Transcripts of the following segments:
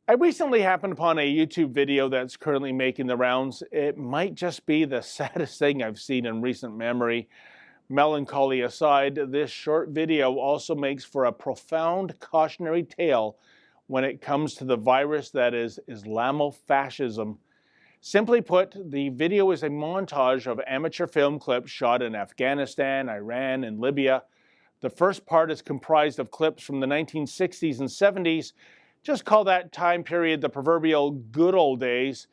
I recently happened upon a YouTube video that's currently making the rounds. It might just be the saddest thing I've seen in recent memory. Melancholy aside, this short video also makes for a profound cautionary tale when it comes to the virus that is Islamofascism. Simply put, the video is a montage of amateur film clips shot in Afghanistan, Iran, and Libya. The first part is comprised of clips from the 1960s and 70s. Just call that time period the proverbial good old days.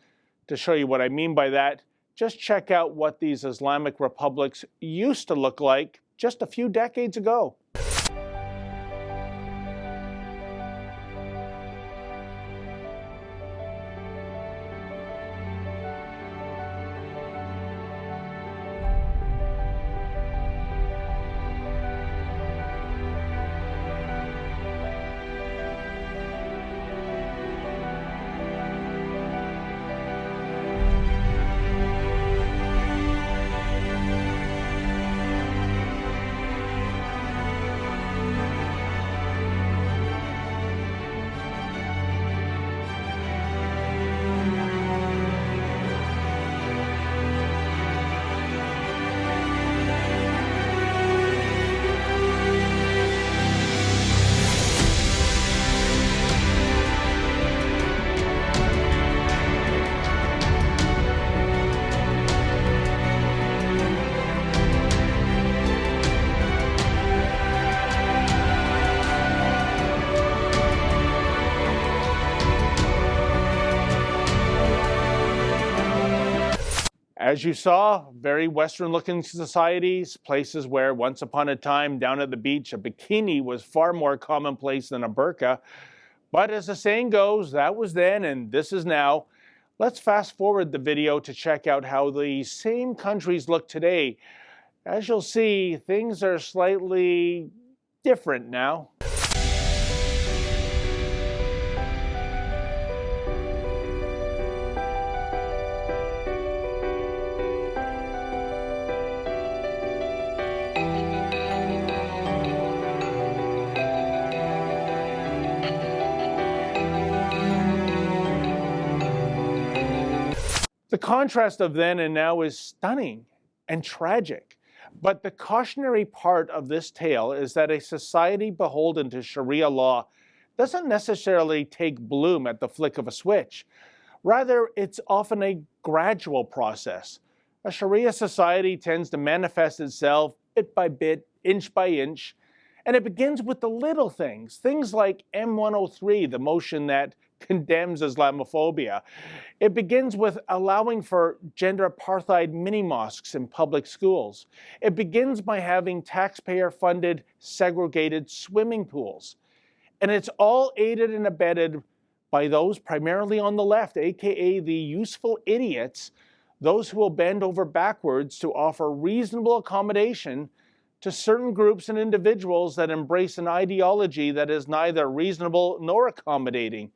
To show you what I mean by that, just check out what these Islamic republics used to look like just a few decades ago. As you saw, very Western-looking societies, places where once upon a time down at the beach a bikini was far more commonplace than a burqa. But as the saying goes, that was then and this is now. Let's fast forward the video to check out how the same countries look today. As you'll see, things are slightly different now. The contrast of then and now is stunning and tragic. But the cautionary part of this tale is that a society beholden to Sharia law doesn't necessarily take bloom at the flick of a switch. Rather, it's often a gradual process. A Sharia society tends to manifest itself bit by bit, inch by inch, and it begins with the little things, things like M103, the motion that condemns Islamophobia. It begins with allowing for gender apartheid mini-mosques in public schools. It begins by having taxpayer-funded segregated swimming pools. And it's all aided and abetted by those primarily on the left, aka the useful idiots, those who will bend over backwards to offer reasonable accommodation to certain groups and individuals that embrace an ideology that is neither reasonable nor accommodating.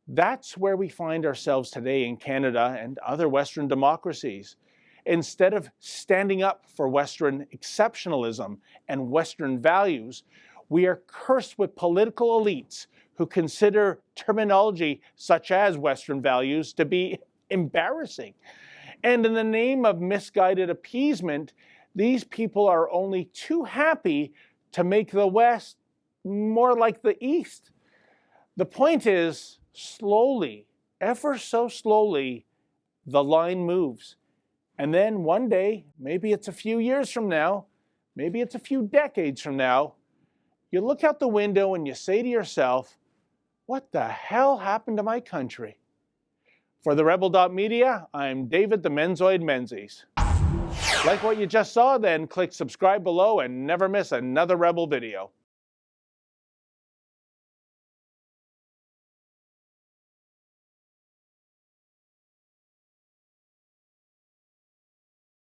That's where we find ourselves today in Canada and other Western democracies. Instead of standing up for Western exceptionalism and Western values, we are cursed with political elites who consider terminology such as Western values to be embarrassing. And in the name of misguided appeasement, these people are only too happy to make the West more like the East. The point is, slowly, ever so slowly, the line moves. And then one day, maybe it's a few years from now, maybe it's a few decades from now, you look out the window and you say to yourself, what the hell happened to my country? For the Rebel.media, I'm David the Menzoid Menzies. Like what you just saw, then click subscribe below and never miss another Rebel video.